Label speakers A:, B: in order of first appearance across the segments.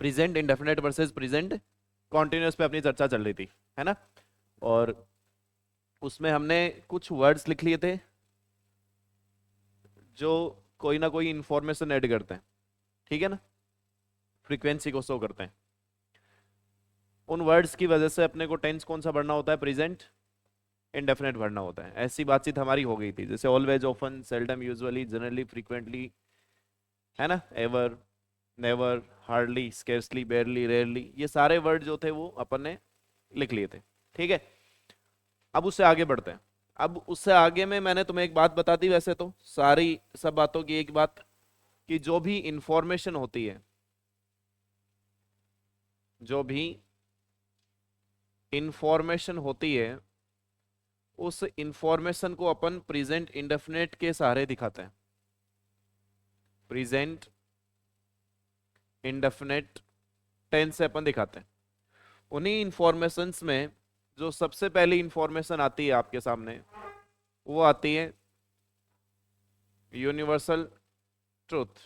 A: Present indefinite versus present continuous पे अपनी चर्चा चल रही थी, है ना। और उसमें हमने कुछ वर्ड्स लिख लिए थे जो कोई ना कोई इंफॉर्मेशन ऐड करते हैं, ठीक है ना, फ्रीक्वेंसी को शो करते हैं। उन वर्ड्स की वजह से अपने को टेंस कौन सा भरना होता है, प्रेजेंट इंडेफिनेट भरना होता है। ऐसी बातचीत हमारी हो गई थी, जैसे always, often, seldom, usually, generally, frequently, है ना, ever, never, hardly, scarcely, बेयरली, rarely, ये सारे वर्ड जो थे वो अपन ने लिख लिए थे, ठीक है। अब उससे आगे बढ़ते हैं। अब उससे आगे में मैंने तुम्हें एक बात बता दी, वैसे तो सारी सब बातों की एक बात, कि जो भी इंफॉर्मेशन होती है, जो भी इंफॉर्मेशन होती है, उस इंफॉर्मेशन को अपन प्रेजेंट इंडेफिनेट के सहारे दिखाते हैं। प्रेजेंट इंडेफिनेट टेंस से अपन दिखाते हैं। उन्हीं इंफॉर्मेशंस में जो सबसे पहली इंफॉर्मेशन आती है आपके सामने, वो आती है यूनिवर्सल ट्रूथ।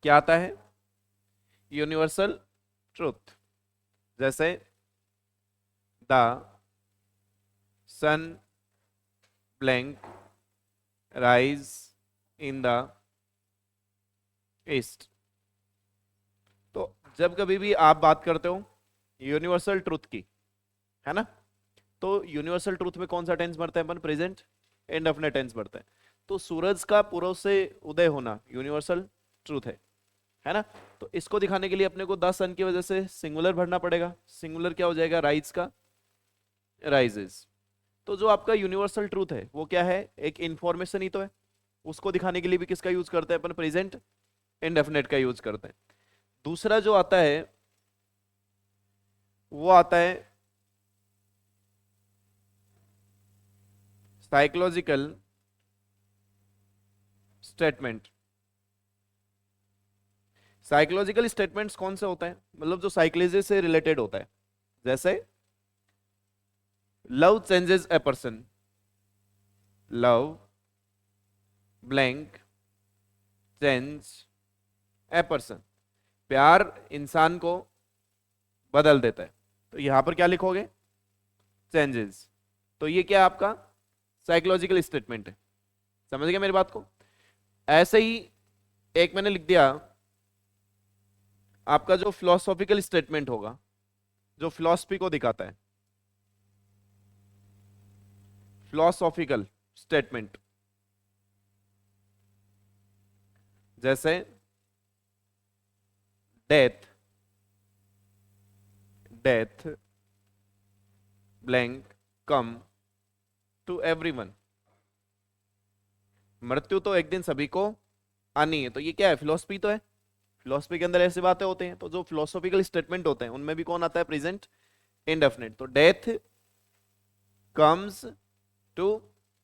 A: क्या आता है, यूनिवर्सल ट्रूथ। जैसे the sun blank rise in the east. तो जब कभी भी आप बात करते हो यूनिवर्सल ट्रूथ की, है ना, तो यूनिवर्सल ट्रूथ में कौन सा टेंस भरते हैं अपन, प्रेजेंट इंडेफिनिट टेंस भरते हैं। तो सूरज का पूर्व से उदय होना यूनिवर्सल ट्रूथ है ना। तो इसको दिखाने के लिए अपने को द सन की वजह से सिंगुलर भरना पड़ेगा। सिंगुलर क्या हो जाएगा, राइज का राइजेस। तो जो आपका यूनिवर्सल ट्रूथ है वो क्या है, एक इंफॉर्मेशन ही तो है। उसको दिखाने के लिए भी किसका यूज करते हैं अपन, प्रेजेंट इंडेफिनिट का यूज करते हैं। दूसरा जो आता है वो आता है साइकोलॉजिकल स्टेटमेंट। साइकोलॉजिकल स्टेटमेंट्स कौन से होते हैं, मतलब जो साइकोलॉजी से रिलेटेड होता है। जैसे love changes a person, love blank change a person, प्यार इंसान को बदल देता है। तो यहां पर क्या लिखोगे, चेंजेस। तो ये क्या है आपका साइकोलॉजिकल स्टेटमेंट है। समझ गए मेरी बात को। ऐसे ही एक मैंने लिख दिया आपका जो फिलोसॉफिकल स्टेटमेंट होगा, जो फिलॉसफी को दिखाता है, फिलोसॉफिकल स्टेटमेंट। जैसे death, death blank come to everyone, मृत्यु तो एक दिन सभी को आनी है। तो ये क्या है, फिलोसफी तो है। फिलोसफी के अंदर ऐसी बातें होती हैं। तो जो फिलोसॉफिकल स्टेटमेंट होते हैं उनमें भी कौन आता है, प्रेजेंट इंडेफिनिट। तो डेथ कम्स टू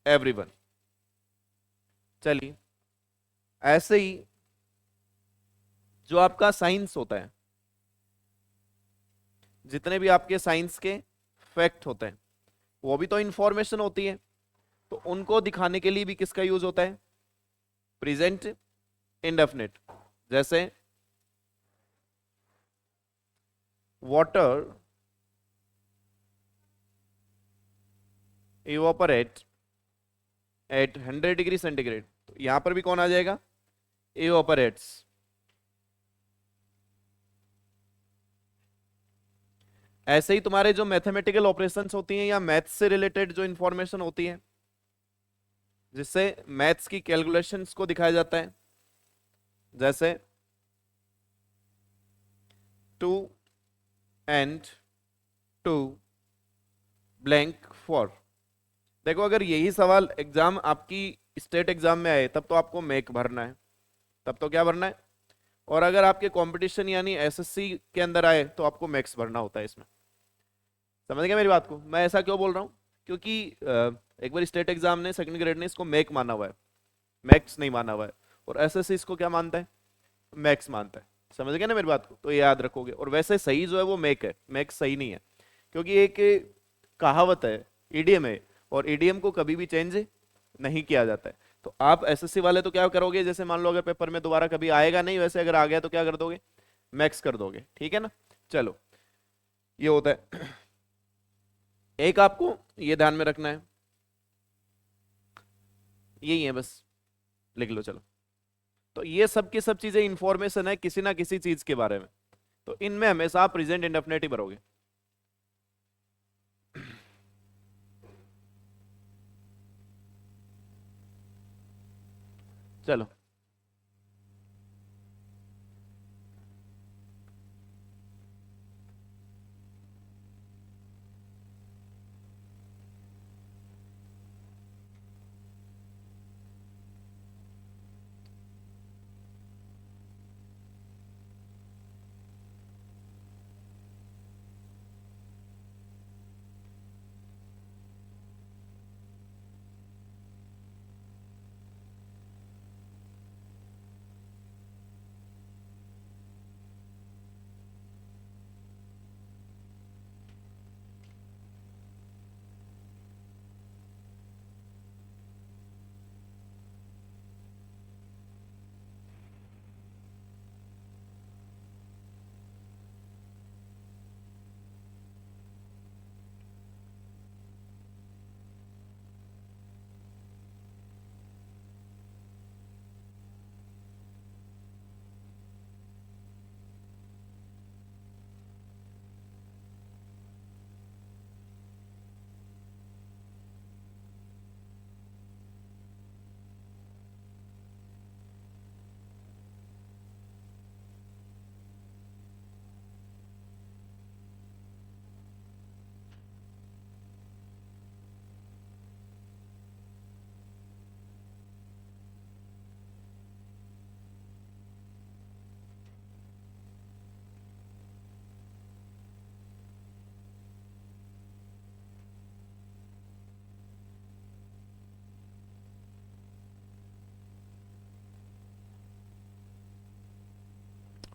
A: एवरीवन। चलिए, ऐसे ही जो आपका साइंस होता है, जितने भी आपके साइंस के फैक्ट होते हैं वो भी तो इंफॉर्मेशन होती है। तो उनको दिखाने के लिए भी किसका यूज होता है, प्रेजेंट इंडेफिनिट। जैसे water evaporate at 100 degree centigrade. तो यहां पर भी कौन आ जाएगा, इवापोरेट्स। ऐसे ही तुम्हारे जो मैथमेटिकल ऑपरेशंस होती हैं या मैथ्स से रिलेटेड जो इंफॉर्मेशन होती है, जिससे मैथ्स की कैलकुलेशंस को दिखाया जाता है। जैसे 2 and 2 ब्लैंक 4। देखो, अगर यही सवाल एग्जाम आपकी स्टेट एग्जाम में आए तब तो आपको मैक भरना है, तब तो क्या भरना है। और अगर आपके कंपटीशन यानी एसएससी के अंदर आए तो आपको मैक्स भरना होता है इसमें। समझ गए मेरी बात को। मैं ऐसा क्यों बोल रहा हूँ, क्योंकि एक बार स्टेट एग्जाम ने सेकंड ग्रेड ने इसको मैक माना हुआ है, मैक्स नहीं माना हुआ है। और एसएससी इसको क्या मानता है, मैक्स मानता है। समझ गए ना मेरी बात को, तो ये याद रखोगे। और वैसे सही जो है वो मैक है, मैक्स सही नहीं है। क्योंकि एक कहावत है, ईडीएम है, और ईडीएम को कभी भी चेंज नहीं किया जाता है। तो आप एसएससी वाले तो क्या करोगे, जैसे मान लो अगर पेपर में दोबारा कभी आएगा नहीं, वैसे अगर आ गया तो क्या कर दोगे, मैक्स कर दोगे, ठीक है ना। चलो, ये होता है। एक आपको ये ध्यान में रखना है, यही है बस, लिख लो चलो। तो ये सब की सब चीजें इंफॉर्मेशन है किसी ना किसी चीज के बारे में, तो इनमें हमेशा आप प्रेजेंट इंडेफिनिट ही भरोगे। चलो,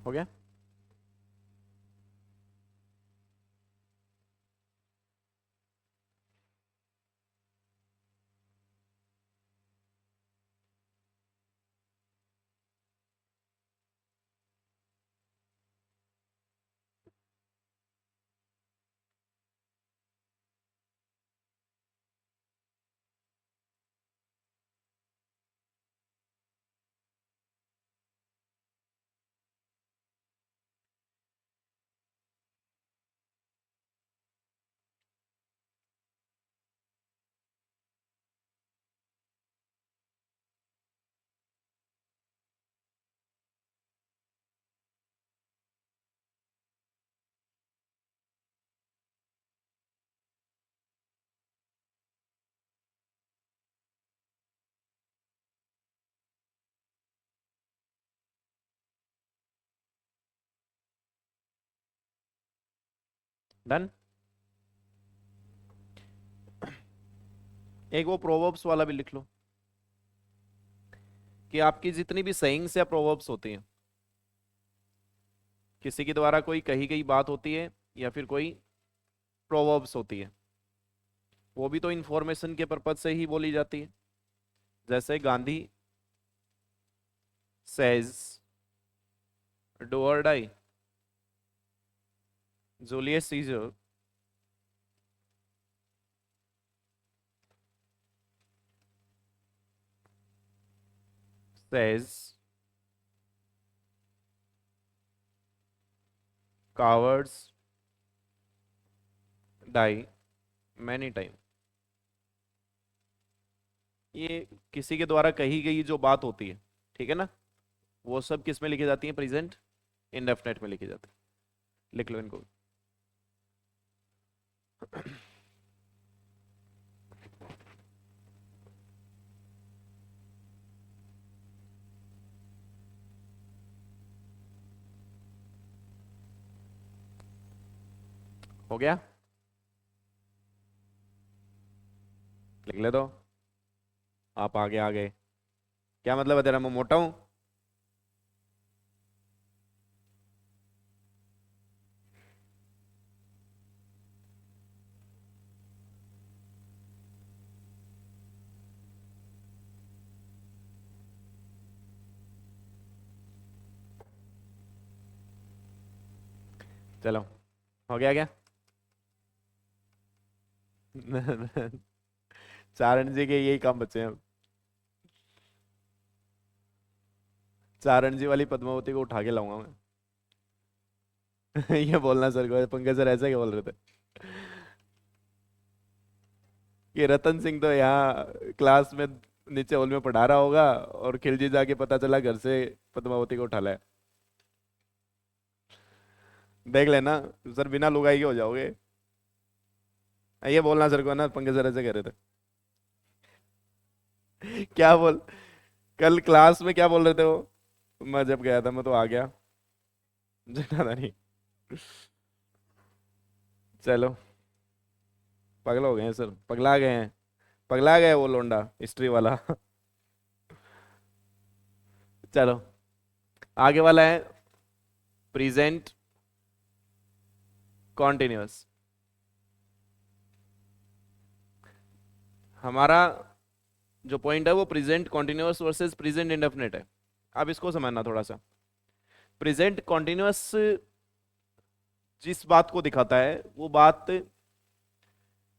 A: हो गया। डन। एक वो प्रोवर्ब्स वाला भी लिख लो, कि आपकी जितनी भी sayings या प्रोवर्ब्स होती हैं, किसी के द्वारा कोई कही गई बात होती है या फिर कोई प्रोवर्ब्स होती है, वो भी तो इंफॉर्मेशन के पर्पज से ही बोली जाती है। जैसे Gandhi says do or die, Julius Caesar says cowards die many time. ये किसी के द्वारा कही गई जो बात होती है, ठीक है ना, वो सब किस में लिखी जाती है, प्रेजेंट इंडेफिनेट में लिखी जाती है। लिख लो इनको। हो गया, लिख ले दो। आप आगे आ गए, क्या मतलब है तेरा, मैं मोटा हूं? चलो, हो गया क्या? चारण जी के यही काम बचे हैं अब। चारण जी वाली पद्मावती को उठा के लाऊंगा मैं। ये बोलना सर को, पंकज सर ऐसे क्या बोल रहे थे कि रतन सिंह तो यहाँ क्लास में नीचे हॉल में पढ़ा रहा होगा और खिलजी जाके पता चला घर से पद्मावती को उठा लाया। देख लेना सर, बिना लुगाई के हो जाओगे। ये बोलना सर को ना, पंकज सर ऐसे कह रहे थे। क्या बोल, कल क्लास में क्या बोल रहे थे वो? मैं जब गया था मैं तो आ गया। जनाधारी। चलो, पगला हो गए हैं सर, पगला गए हैं, पगला गए वो लोंडा हिस्ट्री वाला। चलो, आगे वाला है प्रेजेंट कॉन्टिन्यूअस। हमारा जो पॉइंट है वो present continuous versus present indefinite है। अब इसको समझना थोड़ा सा। प्रेजेंट कॉन्टिन्यूअस जिस बात को दिखाता है वो बात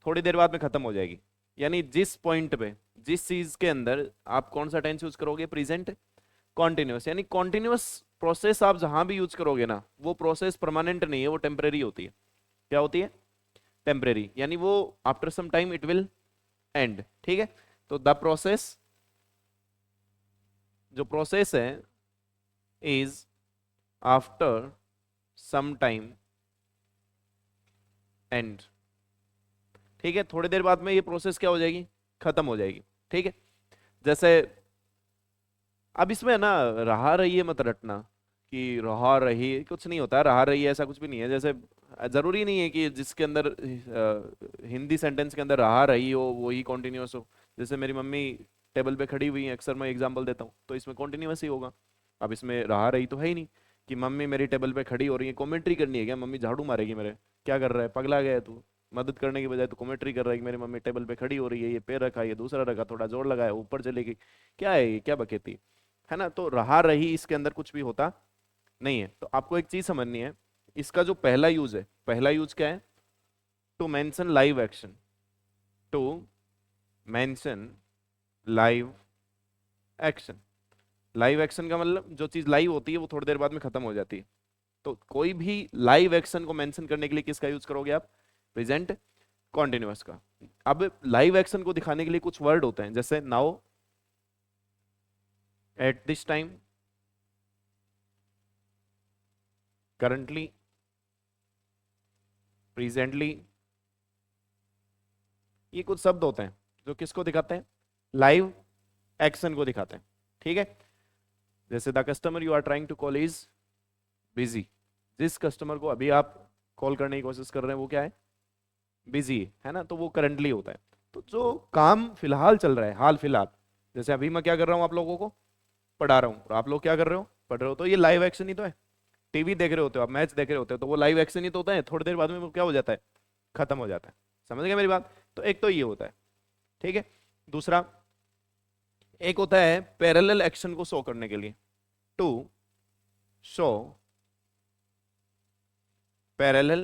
A: थोड़ी देर बाद में खत्म हो जाएगी। यानी जिस पॉइंट पे, जिस चीज के अंदर आप कौन सा टेंस यूज करोगे, प्रेजेंट कॉन्टिन्यूअस, यानी कॉन्टिन्यूअस प्रोसेस आप जहां भी यूज करोगे ना, वो प्रोसेस परमानेंट नहीं है, वो टेम्परेरी होती है। क्या होती है? टेम्परेरी, यानी वो after some time it will end. ठीक है, तो द प्रोसेस, जो प्रोसेस है, is after some time end. ठीक है, थोड़ी देर बाद में ये प्रोसेस क्या हो जाएगी, खत्म हो जाएगी। ठीक है, जैसे अब इसमें है ना, रहा रही है मत रटना कि रहा रही, कुछ नहीं होता है रहा रही है, ऐसा कुछ भी नहीं है। जैसे जरूरी नहीं है कि जिसके अंदर हिंदी सेंटेंस के अंदर रहा रही हो वो ही कॉन्टिन्यूअस हो। जैसे मेरी मम्मी टेबल पे खड़ी हुई है, अक्सर मैं एग्जांपल देता हूँ, तो इसमें कॉन्टिन्यूअस ही होगा। अब इसमें रहा रही तो है ही नहीं कि मम्मी मेरी टेबल पे खड़ी हो रही है, कॉमेंट्री करनी है क्या? मम्मी झाड़ू मारेगी मेरे? क्या कर रहा है, पगला गया है तू? मदद करने की बजाय तो कॉमेंट्री कर रहा है कि मेरी मम्मी टेबल पे खड़ी हो रही है, ये पैर रखा है, ये दूसरा रखा, थोड़ा जोर लगाया, ऊपर चलेगी। क्या है ये, क्या बकेती है ना? तो रहा रही इसके अंदर कुछ भी होता नहीं है। तो आपको एक चीज समझनी है, इसका जो पहला यूज है, पहला यूज क्या है? To mention live action. To mention live action. Live action का मतलब जो चीज लाइव होती है वो थोड़ी देर बाद में खत्म हो जाती है। तो कोई भी लाइव एक्शन को मेंशन करने के लिए किसका यूज करोगे आप? प्रेजेंट कॉन्टिन्यूअस का। अब लाइव एक्शन को दिखाने के लिए कुछ वर्ड होते हैं, जैसे now, at this time, currently, presently. ये कुछ शब्द होते हैं जो किसको दिखाते हैं? लाइव एक्शन को दिखाते हैं। ठीक है, जैसे the customer you are trying to call is busy. जिस कस्टमर को अभी आप कॉल करने की कोशिश कर रहे हैं वो क्या है? बिजी है ना, तो वो करंटली होता है। तो जो काम फिलहाल चल रहा है, हाल फिलहाल, जैसे अभी मैं क्या कर रहा हूँ, आप लोगों को पढ़ा रहा हूँ और आप लोग क्या कर रहे हो, पढ़ रहे हो, तो ये लाइव एक्शन ही तो है। टीवी देख रहे होते हो आप, मैच देख रहे होते हो, तो वो लाइव एक्शन ही तो होता है। थोड़ी देर बाद में वो क्या हो जाता है, खत्म हो जाता है। समझ गए मेरी बात? तो एक तो ये होता है। ठीक है, दूसरा एक होता है पैरेलल एक्शन को शो करने के लिए, टू शो पैरेलल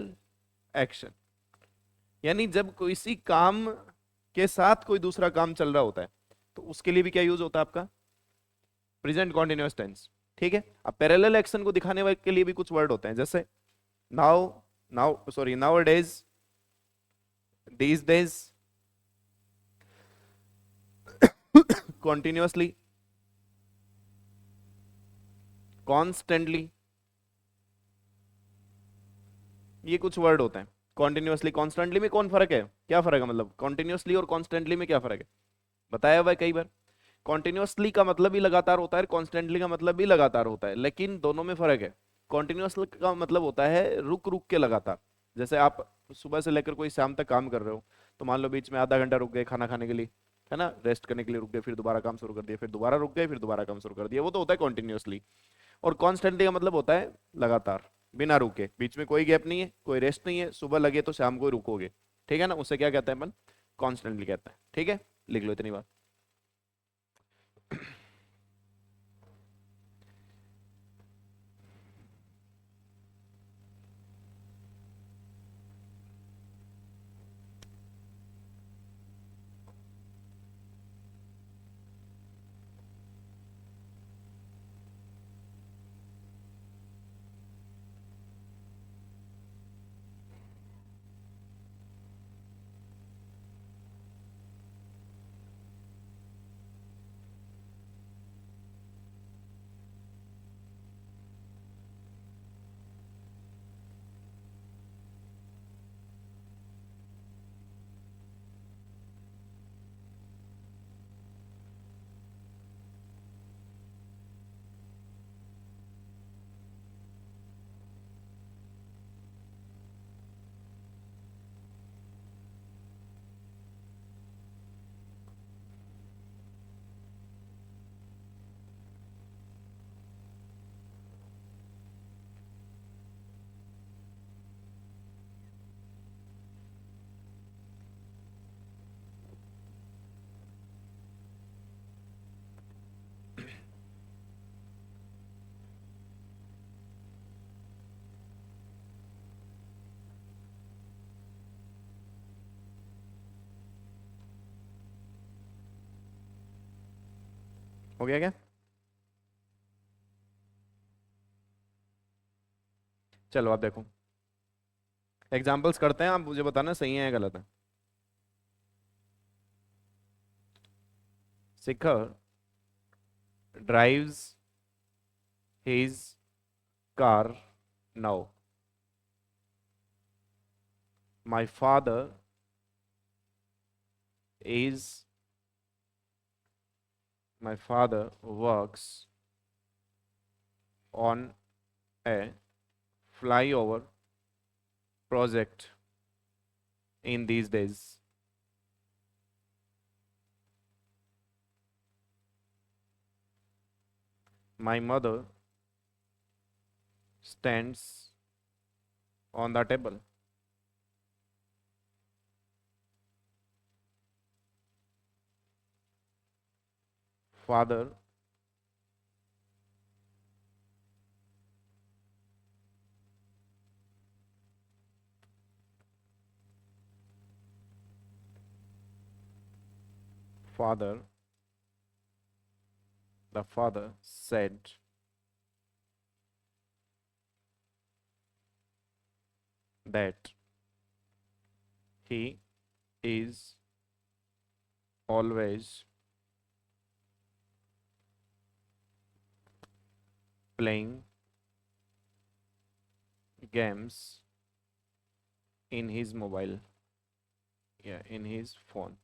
A: एक्शन। यानी जब किसी काम के साथ कोई दूसरा काम चल रहा होता है तो उसके लिए भी क्या यूज होता है आपका? Present continuous tense. ठीक है, अब पैरेलल एक्शन को दिखाने के लिए भी कुछ वर्ड होते हैं, जैसे now, now sorry now days, these days, continuously, constantly। ये कुछ वर्ड होते हैं। कॉन्टिन्यूअसली, कॉन्स्टेंटली में कौन फर्क है, क्या फर्क है, मतलब कॉन्टिन्यूअसली और कॉन्स्टेंटली में क्या फर्क है? बताया हुआ है कई बार। कॉन्टिन्यूअसली का मतलब भी लगातार होता है, कॉन्स्टेंटली का मतलब भी लगातार होता है, लेकिन दोनों में फर्क है। कॉन्टिन्यूअसली का मतलब होता है रुक रुक के लगातार। जैसे आप सुबह से लेकर कोई शाम तक काम कर रहे हो, तो मान लो बीच में आधा घंटा रुक गए खाना खाने के लिए, है ना, रेस्ट करने के लिए रुक गए, फिर दोबारा काम शुरू कर दिया, फिर दोबारा रुक गए, फिर दोबारा काम शुरू कर दिया, वो तो होता है कॉन्टिन्यूअसली। और कॉन्स्टेंटली का मतलब होता है लगातार, बिना रुके, बीच में कोई गैप नहीं है, कोई रेस्ट नहीं है, सुबह लगे तो शाम को ही रुकोगे। ठीक है ना, उसे क्या कहते हैं अपन? कॉन्स्टेंटली कहते हैं। ठीक है, लिख लो इतनी बात। हो गया क्या? चलो आप देखो, एग्जाम्पल्स करते हैं, आप मुझे बताना सही है या गलत है। Shikhar drives his car now. My father is my father works on a flyover project in these days. My mother stands on the table. Father father the father said that he is always playing games in his mobile, yeah, in his phone.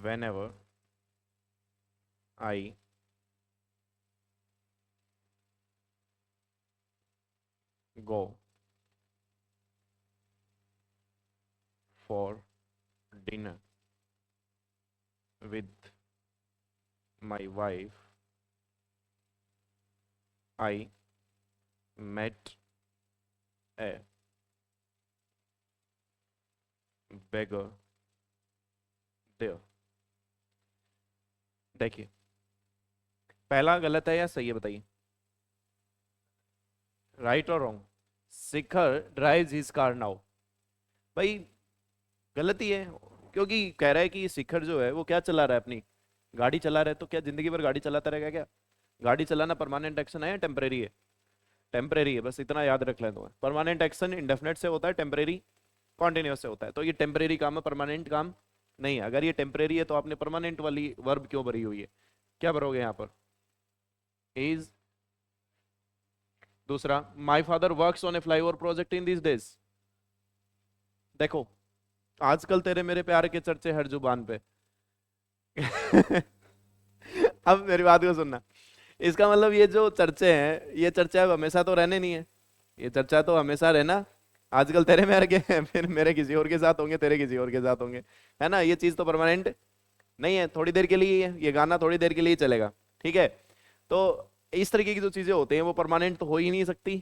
A: Whenever I go for dinner with my wife, I met a beggar there. देखिए, पहला गलत है या सही है बताइए, right और wrong? शिखर drives his car now, भाई गलती है, क्योंकि कह रहा है कि शिखर जो है वो क्या चला रहा है, अपनी गाड़ी चला रहा है, तो क्या जिंदगी भर गाड़ी चलाता रहेगा क्या? गाड़ी चलाना परमानेंट एक्शन है या टेम्परेरी है? टेम्परेरी है, बस इतना याद रख लें तो। परमानेंट एक्शन इंडेफिनेट से होता है, टेम्परेरी कॉन्टिन्यूस से होता है, तो ये टेम्परेरी काम है, परमानेंट काम नहीं है। अगर ये टेम्परेरी है तो आपने परमानेंट वाली वर्ब क्यों भरी हुई है? क्या भरोगे यहाँ पर? इज। दूसरा, my father works on A flyover project in this days. देखो, आजकल तेरे मेरे प्यार के चर्चे हर जुबान पे। अब मेरी बात को सुनना, इसका मतलब ये जो चर्चे हैं, ये चर्चा अब हमेशा तो रहने नहीं है, ये चर्चा तो हमेशा रहना। आजकल तेरे मेरे के हैं, फिर मेरे किसी और के साथ होंगे, तेरे किसी और के साथ होंगे, है ना? ये चीज तो परमानेंट नहीं है, थोड़ी देर के लिए ही है, ये गाना थोड़ी देर के लिए ही चलेगा, ठीक है? तो इस तरीके की जो चीजें होती हैं वो परमानेंट तो हो ही नहीं सकती,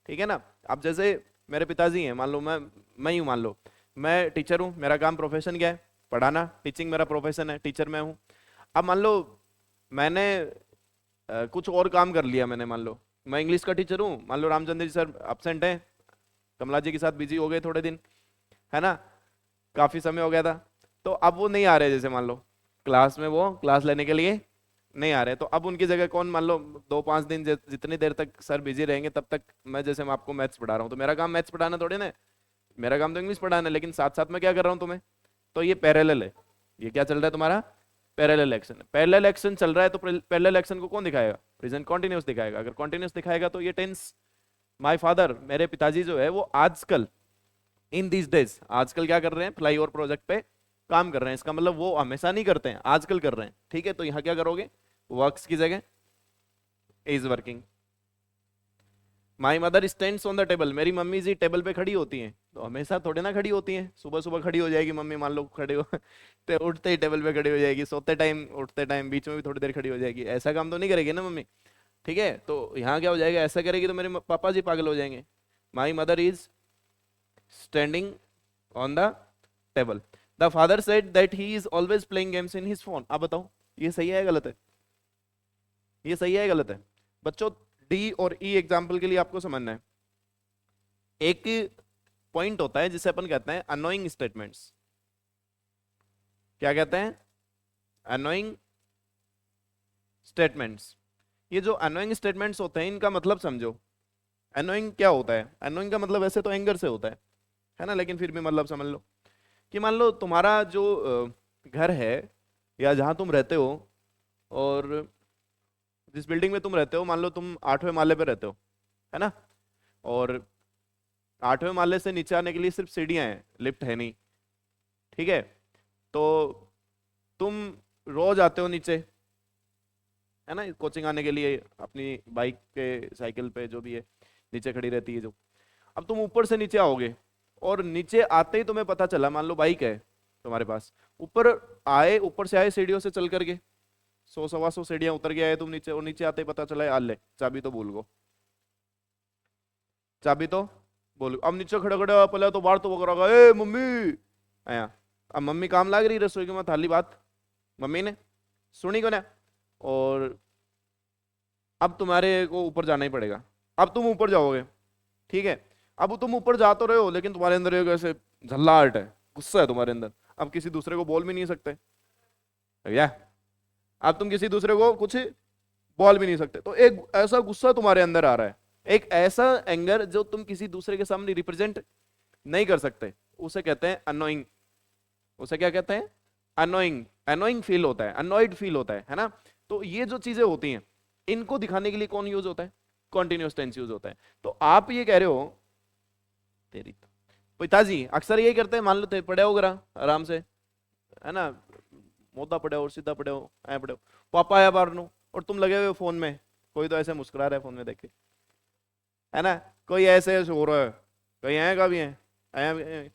A: ठीक है ना? अब जैसे मेरे पिताजी हैं, मान लो मैं यूं मान लो, मैं टीचर हूँ, मेरा काम प्रोफेशन क्या है? पढ़ाना, टीचिंग मेरा प्रोफेशन है, टीचर मैं हूँ। अब मान लो मैंने कुछ और काम कर लिया, मैंने मान लो मैं इंग्लिश का टीचर हूँ, मान लो रामचंद्र जी सर absent हैं, कमला जी के साथ बिजी हो गए थोड़े दिन, है ना, काफी समय हो गया था, तो अब वो नहीं आ रहे, जैसे मान लो क्लास में वो क्लास लेने के लिए नहीं आ रहे, तो अब उनकी जगह कौन, मान लो 2-5 दिन जितनी देर तक सर बिजी रहेंगे तब तक मैं, जैसे मैं आपको मैथ्स पढ़ा रहा हूँ, तो मेरा काम मैथ्स पढ़ाना थोड़ी ना है, मेरा काम तो इंग्लिश पढ़ाना है, लेकिन साथ साथ में क्या कर रहा हूँ तुम्हें, तो ये पैरेलल है। ये क्या चल रहा है तुम्हारा? Parallel action. पैरेलल एक्शन चल रहा है, तो पैरेलल एक्शन को कौन दिखाएगा? प्रेजेंट कॉन्टिन्यूस दिखाएगा। अगर कॉन्टिन्यूस दिखाएगा तो ये टेंस, माय फादर मेरे पिताजी जो है वो आजकल, इन दीज डेज, आजकल क्या कर रहे हैं? फ्लाई ओवर प्रोजेक्ट पे काम कर रहे हैं, इसका मतलब वो हमेशा नहीं करते हैं, आजकल कर रहे हैं, ठीक है? तो यहाँ क्या करोगे? वर्क्स की जगह is working. My mother stands on the table, मेरी मम्मी जी टेबल पे खड़ी होती हैं, तो हमेशा थोड़े ना खड़ी होती हैं, सुबह सुबह खड़ी हो जाएगी मम्मी, मान लो खड़े हो तो उठते ही टेबल पे खड़ी हो जाएगी, सोते टाइम, उठते टाइम, बीच में भी थोड़ी देर खड़ी हो जाएगी, ऐसा काम तो नहीं करेगी ना मम्मी, ठीक है? तो यहाँ क्या हो जाएगा? ऐसा करेगी तो मेरे पापा जी पागल हो जाएंगे। My mother is standing on the table. The father said that he is always playing games in his phone. अब बताओ, ये सही है या गलत है? ये सही है या गलत है बच्चों? डी और ई एग्जाम्पल के लिए आपको समझना है। एक पॉइंट होता है जिसे अपन कहते हैं अनोइंग स्टेटमेंट्स। क्या कहते हैं? Annoying statements. ये जो अनोइंग स्टेटमेंट्स होते हैं इनका मतलब समझो। अनोइंग क्या होता है? अनोइंग का मतलब वैसे तो एंगर से होता है ना, लेकिन फिर भी मतलब समझ लो कि मान लो तुम्हारा जो घर है या जहां तुम रहते हो, और जिस बिल्डिंग में तुम रहते हो, मान लो तुम 8वें माले पे रहते हो, है ना, और 8वें माले से नीचे आने के लिए सिर्फ सीढ़ियां हैं, लिफ्ट है नहीं। ठीक है, तो तुम रोज आते हो नीचे, है ना, कोचिंग आने के लिए अपनी बाइक पे, साइकिल पे, जो भी है, नीचे खड़ी रहती है जो। अब तुम ऊपर से नीचे आओगे, और नीचे आते ही तुम्हें पता चला, मान लो बाइक है तुम्हारे पास, ऊपर से आए सीढ़ियों से चल करके 100 सवा 100 सीढ़ियां उतर के आए तुम नीचे, और नीचे आते ही पता चला यार ले चाबी तो भूल गो, चाबी तो बोल। अब नीचे खड़े खड़े पहले तो बाहर तो वो करा, ए मम्मी आया। अब मम्मी काम लाग रही रसोई की, मैं थाली बात मम्मी ने सुनी को ना, और अब तुम्हारे को ऊपर जाना ही पड़ेगा। अब तुम ऊपर जाओगे, ठीक है, अब तुम ऊपर जा तो रहे हो, लेकिन तुम्हारे अंदर एक ऐसे झल्लाहट है, गुस्सा है तुम्हारे अंदर। अब किसी दूसरे को बोल भी नहीं सकते भैया, अब तुम किसी दूसरे को कुछ बोल भी नहीं सकते, तो एक ऐसा गुस्सा तुम्हारे अंदर आ रहा है, एक ऐसा एंगर जो तुम किसी दूसरे के सामने रिप्रेजेंट नहीं कर सकते, उसे कहते हैं अनोइंग। उसे क्या कहते हैं? अनोइंग। अनोइंग फील होता है, अनॉयड फील होता है ना। तो ये जो चीजें होती हैं, इनको दिखाने के लिए कौन यूज होता है? कॉन्टिन्यूअस टेंस यूज होता है। तो आप ये कह रहे हो, तेरी तो पिताजी अक्सर यही करते हैं, मान लो पड़े हो जरा आराम से, है ना, मोटा पड़े हो, सीधा पड़े हो, ऐ पड़े हो, पापा आया बाहर नु, और तुम लगे हुए फोन में, कोई तो ऐसे मुस्कुरा रहा है फोन में देख के, है ना, कोई ऐसे हो रहा है, कहीं आएगा भी है, ऐ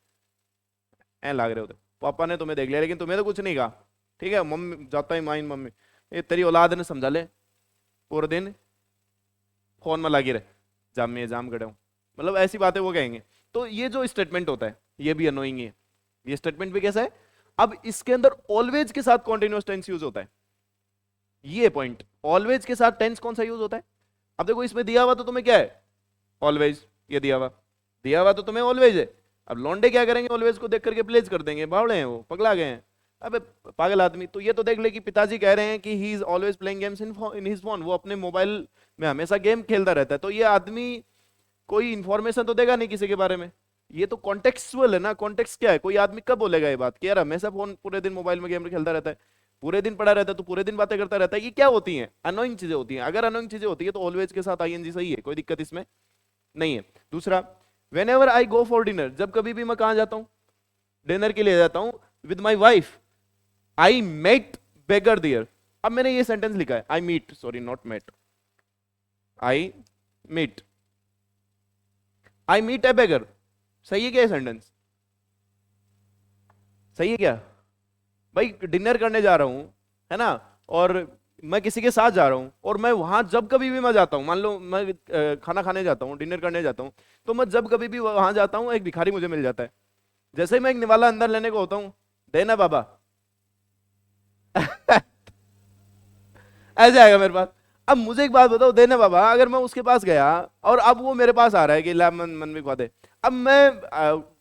A: ऐ लाग रहे होते, पापा ने तुम्हें देख लिया लेकिन तुम्हें तो कुछ नहीं कहा। ठीक है, मम्मी जाता ही माइन मम्मी, ये तेरी औलाद ने समझा ले, पूरे दिन फोन में लगी रहे, जाम में जाम खड़े हूं, मतलब ऐसी बातें वो कहेंगे। तो ये जो स्टेटमेंट होता है ये भी अनोइंग है। ये स्टेटमेंट भी कैसा है? अब इसके अंदर ऑलवेज के साथ कॉन्टिन्यूअस टेंस यूज होता है। ये पॉइंट, ऑलवेज के साथ टेंस कौन सा यूज होता है? अब देखो इसमें दिया हुआ तो तुम्हें क्या है? ऑलवेज। ये दिया हुआ तो तुम्हें ऑलवेज है। अब लौंडे क्या करेंगे? ऑलवेज को देख करके प्लेस कर देंगे, बावड़े हैं वो, पगला गए हैं। अबे पागल आदमी, तो ये तो देख ले कि पिताजी कह रहे हैं कि he is always playing games in his phone, वो अपने मोबाइल में हमेशा गेम खेलता रहता है। तो ये आदमी कोई इंफॉर्मेशन तो देगा नहीं किसी के बारे में। ये तो कॉन्टेक्सुअल है ना। कॉन्टेक्स्ट क्या है? कोई आदमी कब बोलेगा ये बात कि यार हमेशा फोन, पूरे दिन मोबाइल में गेम खेलता रहता है, पूरे दिन पड़ा रहता है, तो पूरे दिन बातें करता रहता है। ये क्या होती है? अनोइंग चीजें होती हैं। अगर अनोइंग चीजें होती है तो ऑलवेज के साथ आईएनजी सही है, कोई दिक्कत इसमें नहीं है। दूसरा, when ever I go for dinner, जब कभी भी मैं कहा जाता हूं, डिनर के लिए जाता हूं with my wife, I met beggar there. अब मैंने ये सेंटेंस लिखा है, I meet, sorry not met, I meet, I meet a beggar. सही है क्या ये सेंटेंस? सही है क्या भाई? डिनर करने जा रहा हूं, है ना, और मैं किसी के साथ जा रहा हूं, और मैं वहां जब कभी भी मैं जाता हूं, मान लो मैं खाना खाने जाता हूं, डिनर करने जाता हूं, तो मैं जब कभी भी वहां जाता हूं एक भिखारी मुझे मिल जाता है। जैसे ही मैं एक निवाला अंदर लेने को होता हूं, देना बाबा ऐसे आएगा मेरे पास। अब मुझे एक बात बताओ, देना बाबा, अगर मैं उसके पास गया और अब वो मेरे पास आ रहा है कि ला मन में खवा दे, अब मैं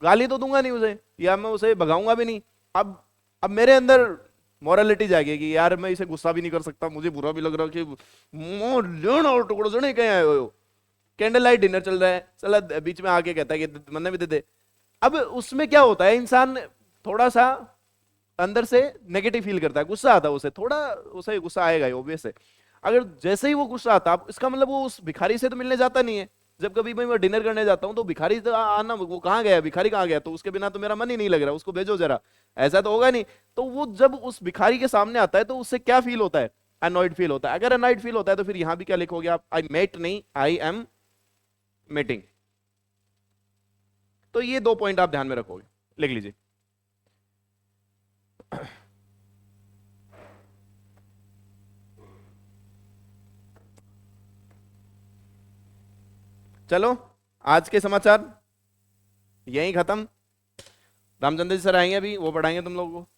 A: गाली तो दूंगा नहीं उसे, या मैं उसे भगाऊंगा भी नहीं। अब मेरे अंदर मॉरलिटी जाएगी कि यार मैं इसे गुस्सा भी नहीं कर सकता, मुझे बुरा भी लग रहा कि लेना और टुकड़ों से नहीं कहीं आए हो। कैंडल लाइट डिनर चल रहा है, चला बीच में आके कहता है कि मन्ने भी दे दे। अब उसमें क्या होता है, इंसान थोड़ा सा अंदर से नेगेटिव फील करता है, गुस्सा आता है उसे, थोड़ा उसे गुस्सा आएगा ही, ऑब्वियस है। अगर जैसे ही वो गुस्सा आता, इसका मतलब वो उस भिखारी से तो मिलने जाता नहीं है। जब कभी मैं डिनर करने जाता हूं तो भिखारी तो आना, वो कहाँ गया, भिखारी कहाँ गया, तो उसके बिना तो मेरा मन ही नहीं लग रहा, उसको भेजो जरा, ऐसा तो होगा नहीं। तो वो जब उस भिखारी के सामने आता है तो उससे क्या फील होता है? अनॉयड फील होता है। अगर अनॉयड फील होता है तो फिर यहां भी क्या लिखोगे आप? आई मेट नहीं, आई एम मेटिंग। तो ये 2 पॉइंट आप ध्यान में रखोगे, लिख लीजिए। चलो, आज के समाचार यहीं खत्म। रामचंद्र जी सर आएंगे अभी, वो पढ़ाएंगे तुम लोगों को।